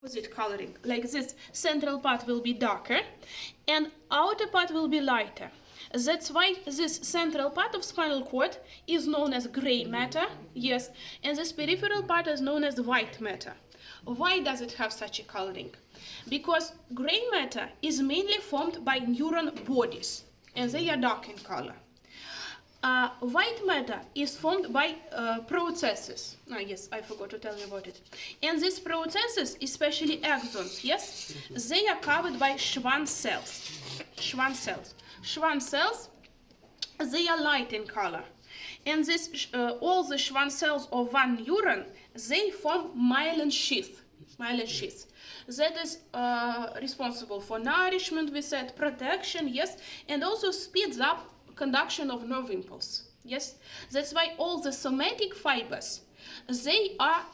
opposite coloring. Like this central part will be darker and outer part will be lighter. That's why this central part of spinal cord is known as gray matter, yes, and this peripheral part is known as white matter. Why does it have such a coloring? Because gray matter is mainly formed by neuron bodies, and they are dark in color. White matter is formed by processes. Yes, I forgot to tell you about it. And these processes, especially axons, yes, they are covered by Schwann cells. Schwann cells. Schwann cells, they are light in color. And this, all the Schwann cells of one neuron, they form myelin sheath. Myelin sheath. That is responsible for nourishment, we said, protection, yes, and also speeds up conduction of nerve impulse. Yes, that's why all the somatic fibers, they are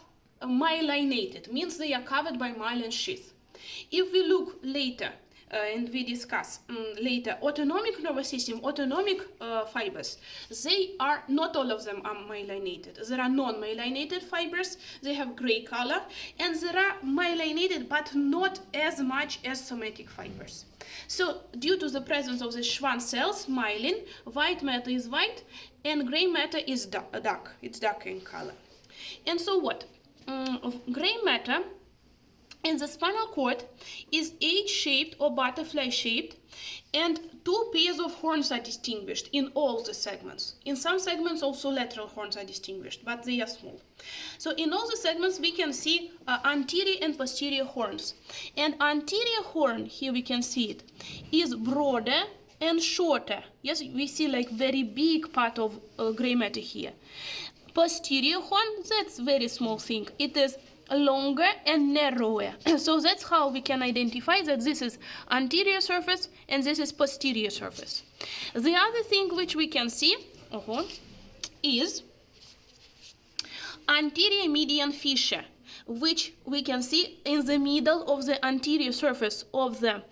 myelinated, means they are covered by myelin sheath. If we look later, and we discuss later autonomic nervous system, autonomic fibers, they are, not all of them are myelinated. There are non-myelinated fibers, they have gray color, and there are myelinated but not as much as somatic fibers. So due to the presence of the Schwann cells, myelin, white matter is white and gray matter is dark, it's darker in color. And so what? Gray matter in the spinal cord is H-shaped or butterfly-shaped, and two pairs of horns are distinguished in all the segments. In some segments also lateral horns are distinguished, but they are small. So in all the segments we can see anterior and posterior horns. And anterior horn, here we can see it, is broader and shorter. Yes, we see like very big part of gray matter here. Posterior horn, that's very small thing. It is longer and narrower. So that's how we can identify that this is anterior surface and this is posterior surface. The other thing which we can see is anterior median fissure, which we can see in the middle of the anterior surface of the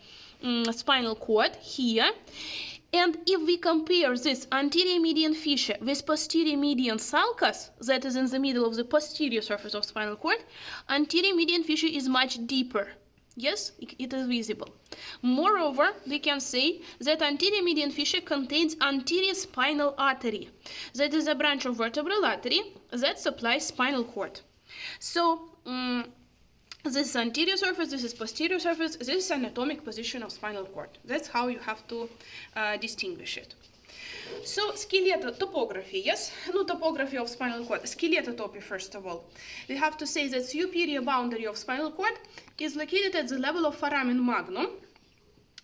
spinal cord here. And if we compare this anterior median fissure with posterior median sulcus, that is in the middle of the posterior surface of spinal cord, anterior median fissure is much deeper. Yes, it is visible. Moreover, we can say that anterior median fissure contains anterior spinal artery. That is a branch of vertebral artery that supplies spinal cord. So, this is anterior surface, this is posterior surface, this is anatomic position of spinal cord. That's how you have to distinguish it. So, topography, yes? No, topography of spinal cord. Skeletotopy, first of all. We have to say that superior boundary of spinal cord is located at the level of foramen magnum,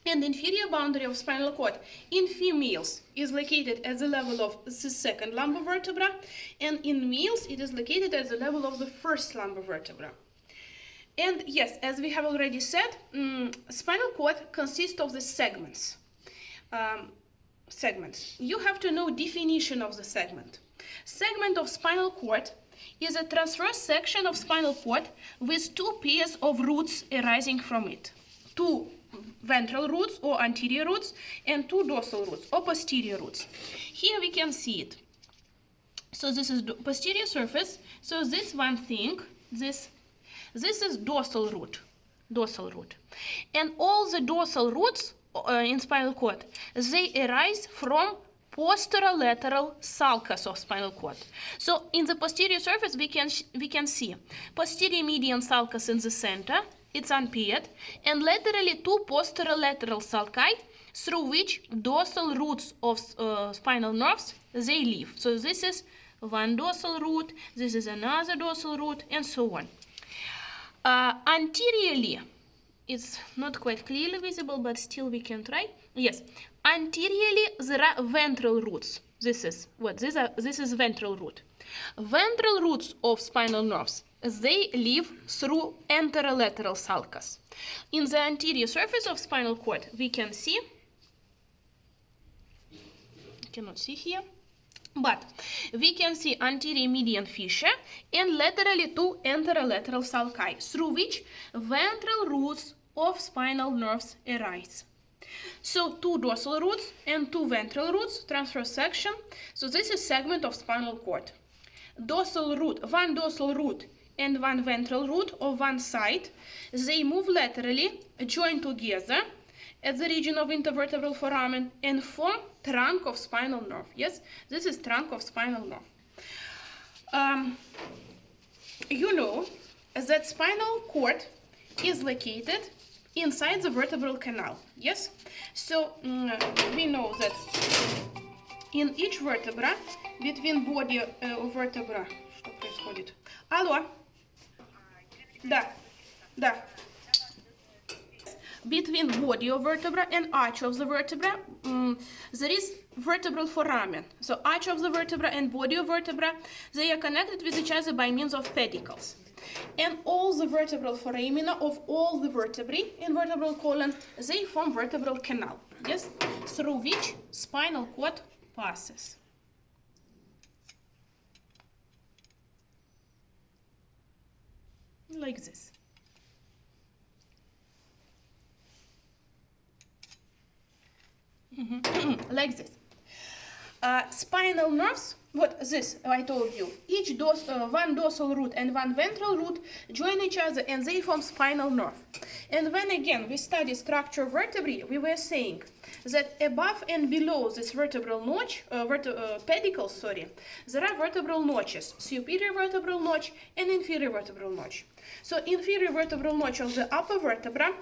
and inferior boundary of spinal cord in females is located at the level of the second lumbar vertebra, and in males it is located at the level of the first lumbar vertebra. And yes, as we have already said, spinal cord consists of the segments. You have to know definition of the segment. Segment of spinal cord is a transverse section of spinal cord with two pairs of roots arising from it. Two ventral roots or anterior roots and two dorsal roots or posterior roots. Here we can see it. So this is posterior surface. So this one thing, this is dorsal root, and all the dorsal roots in spinal cord, they arise from posterolateral sulcus of spinal cord. So in the posterior surface we can see posterior median sulcus in the center, it's unpaired, and laterally two posterolateral sulci through which dorsal roots of spinal nerves they live. So this is one dorsal root, this is another dorsal root, and so on. Anteriorly, it's not quite clearly visible, but still we can try. Yes, anteriorly there are ventral roots. This is what? This is ventral root. Ventral roots of spinal nerves, they live through anterolateral sulcus. In the anterior surface of spinal cord, we can see, cannot see here, but we can see anterior median fissure and laterally two anterolateral sulci through which ventral roots of spinal nerves arise. So two dorsal roots and two ventral roots, transverse section. So this is segment of spinal cord. Dorsal root, one dorsal root and one ventral root of one side. They move laterally, join together at the region of intervertebral foramen and form trunk of spinal nerve. Yes, this is trunk of spinal nerve. You know that spinal cord is located inside the vertebral canal. Yes, so we know that in each vertebra, between body vertebra, что происходит? Алло? Да, да. Between body of vertebra and arch of the vertebra, there is vertebral foramen. So arch of the vertebra and body of vertebra, they are connected with each other by means of pedicles. And all the vertebral foramina of all the vertebrae in vertebral column, they form vertebral canal, yes, through which spinal cord passes. Like this. Like this. Spinal nerves, what this I told you, each one dorsal root and one ventral root join each other and they form spinal nerve. And when again we study structure of vertebrae, we were saying that above and below this vertebral notch, pedicles, sorry, there are vertebral notches, superior vertebral notch and inferior vertebral notch. So inferior vertebral notch of the upper vertebra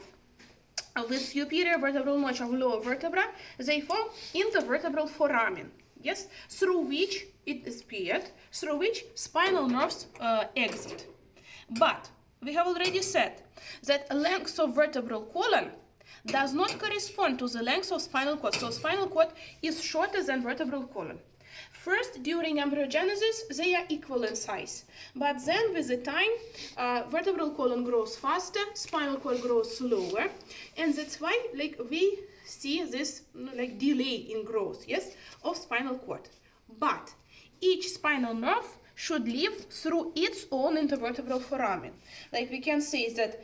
with superior vertebral notch of lower vertebra, they form intervertebral foramen, yes, through which it is paired, through which spinal nerves exit. But we have already said that length of vertebral column does not correspond to the length of spinal cord. So spinal cord is shorter than vertebral column. First, during embryogenesis, they are equal in size. But then, with the time, vertebral column grows faster, spinal cord grows slower. And that's why we see this delay in growth, yes, of spinal cord. But each spinal nerve should live through its own intervertebral foramen. Like we can say that,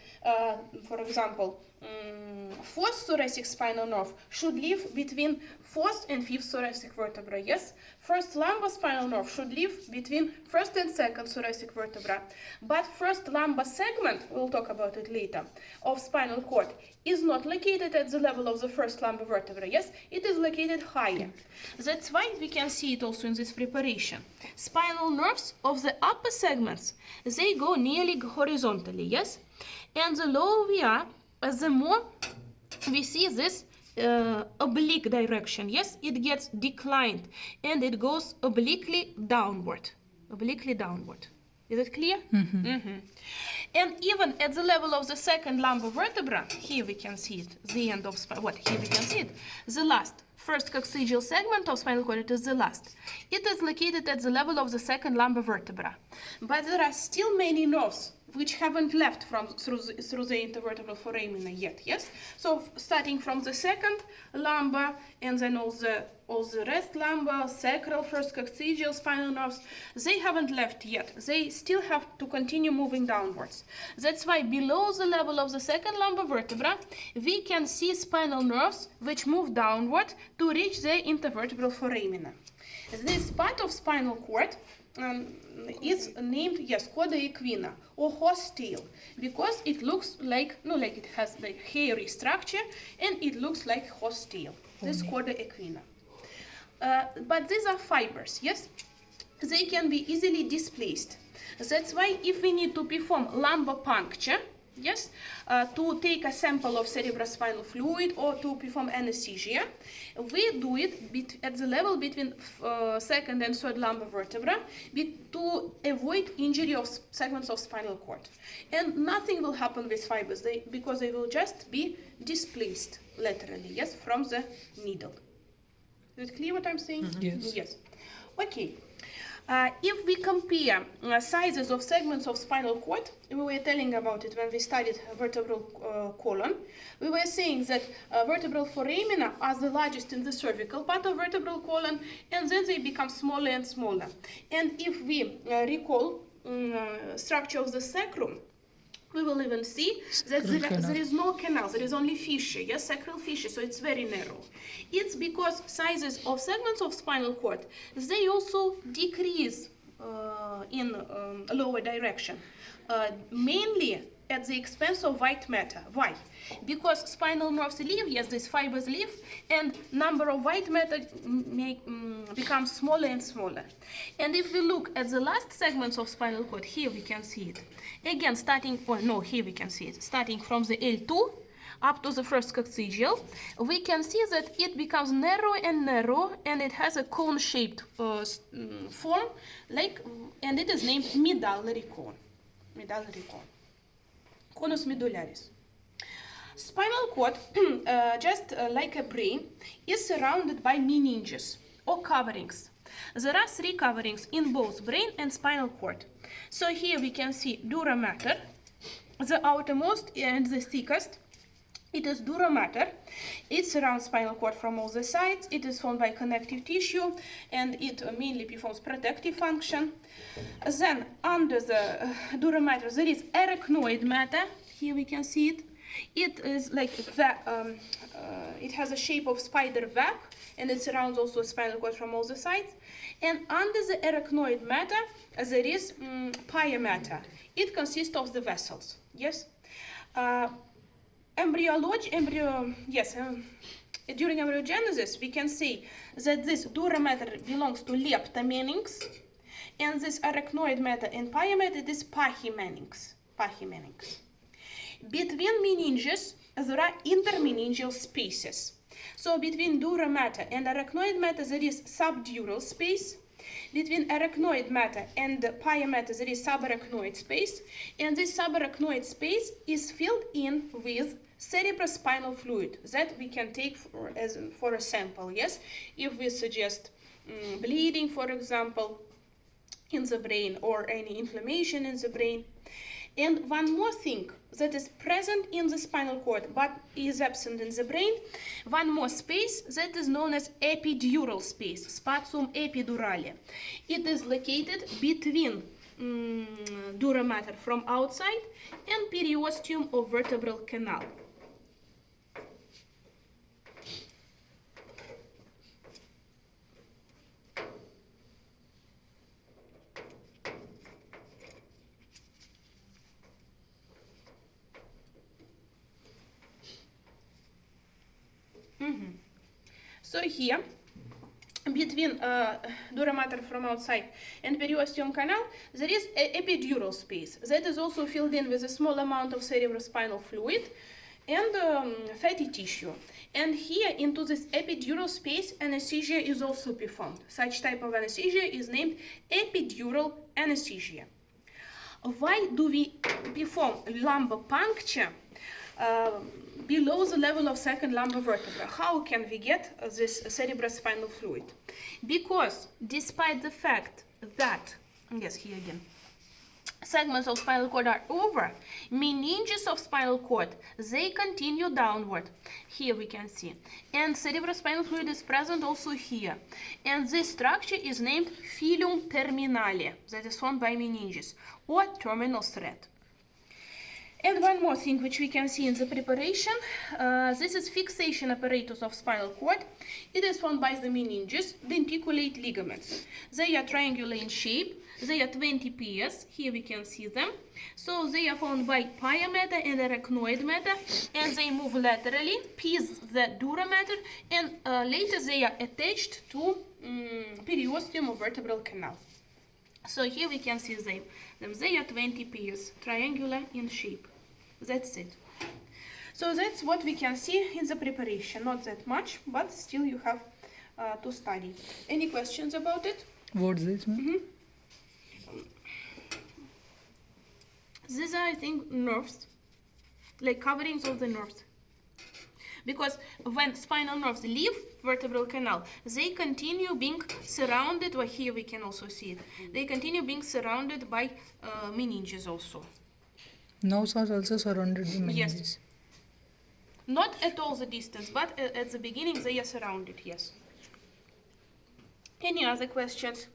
for example, fourth thoracic spinal nerve should live between fourth and fifth thoracic vertebra, yes? First lumbar spinal nerve should live between first and second thoracic vertebra. But first lumbar segment, we'll talk about it later, of spinal cord is not located at the level of the first lumbar vertebra, yes? It is located higher. That's why we can see it also in this preparation. Spinal nerves of the upper segments, they go nearly horizontally, yes? And the lower we are, the more we see this oblique direction, yes, it gets declined and it goes obliquely downward. Is it clear? And even at the level of the second lumbar vertebra, here we can see it, the end of here we can see it, the last first coccygeal segment of spinal cord, it is the last. It is located at the level of the second lumbar vertebra, but there are still many nerves which haven't left through the intervertebral foramina yet, yes? So starting from the second lumbar and then all the rest lumbar, sacral, first coccygeal spinal nerves, they haven't left yet. They still have to continue moving downwards. That's why below the level of the second lumbar vertebra, we can see spinal nerves which move downward to reach the intervertebral foramina. This part of spinal cord is named, yes, coda equina or horse tail, because it looks like, it has like hairy structure and it looks like horse tail. This coda equina. But these are fibers, yes? They can be easily displaced. That's why if we need to perform lumbar puncture, yes, to take a sample of cerebrospinal fluid or to perform anesthesia, we do it at the level between second and third lumbar vertebra to avoid injury of segments of spinal cord. And nothing will happen with fibers because they will just be displaced laterally, yes, from the needle. Is it clear what I'm saying? Yes. Yes. Okay. If we compare sizes of segments of spinal cord, we were telling about it when we studied vertebral column. We were saying that vertebral foramina are the largest in the cervical part of vertebral column, and then they become smaller and smaller. And if we recall structure of the sacrum, we will even see that there is no canal, there is only fissure, yes, sacral fissure, so it's very narrow. It's because sizes of segments of spinal cord, they also decrease in lower direction, mainly at the expense of white matter. Why? Because spinal nerves leave, yes, these fibers leave, and number of white matter becomes smaller and smaller. And if we look at the last segments of spinal cord, here we can see it. Again, here we can see it. Starting from the L2 up to the first coccygeal, we can see that it becomes narrow and narrow, and it has a cone-shaped form, and it is named medullary cone. Medullary cone. Conus medullaris. Spinal cord, just like a brain, is surrounded by meninges or coverings. There are 3 coverings in both brain and spinal cord. So here we can see dura mater, the outermost and the thickest. It is dura mater. It surrounds spinal cord from all the sides. It is formed by connective tissue, and it mainly performs protective function. Then under the dura mater there is arachnoid matter. Here we can see it. It is like it has a shape of spider web, and it surrounds also spinal cord from all the sides. And under the arachnoid matter there is pia mater. It consists of the vessels. Yes. During embryogenesis, we can say that this dura mater belongs to lepta meninx, and this arachnoid matter and pia mater is pachymeninx. Between meninges, there are intermeningeal spaces. So between dura mater and arachnoid matter, there is subdural space. Between arachnoid matter and pia mater, there is subarachnoid space, and this subarachnoid space is filled in with cerebrospinal fluid that we can take for a sample. Yes, if we suggest bleeding, for example, in the brain, or any inflammation in the brain. And one more thing that is present in the spinal cord but is absent in the brain, one more space that is known as epidural space, spatium epidurale. It is located between dura mater from outside and periosteum or vertebral canal. So here, between dura mater from outside and periosteum canal, there is an epidural space that is also filled in with a small amount of cerebrospinal fluid and fatty tissue. And here, into this epidural space, anesthesia is also performed. Such type of anesthesia is named epidural anesthesia. Why do we perform lumbar puncture below the level of second lumbar vertebra? How can we get this cerebrospinal fluid? Because despite the fact that, yes, here again, segments of spinal cord are over, meninges of spinal cord, they continue downward. Here we can see. And cerebrospinal fluid is present also here. And this structure is named filum terminale, that is formed by meninges, or terminal thread. And one more thing which we can see in the preparation, this is fixation apparatus of spinal cord. It is formed by the meninges, denticulate ligaments. They are triangular in shape. They are 20 pairs. Here we can see them. So they are formed by pia mater and arachnoid mater, and they move laterally, pierce the dura mater, and later they are attached to periosteum or vertebral canal. So here we can see them. They are 20 pairs, triangular in shape. That's it. So that's what we can see in the preparation. Not that much, but still you have to study. Any questions about it? What's this? These are, I think, nerves, like coverings of the nerves. Because when spinal nerves leave vertebral canal, they continue being surrounded, or here we can also see it, they continue being surrounded by meninges also. Nerves are also surrounded by meninges. Yes. Not at all the distance, but at the beginning they are surrounded, yes. Any other questions?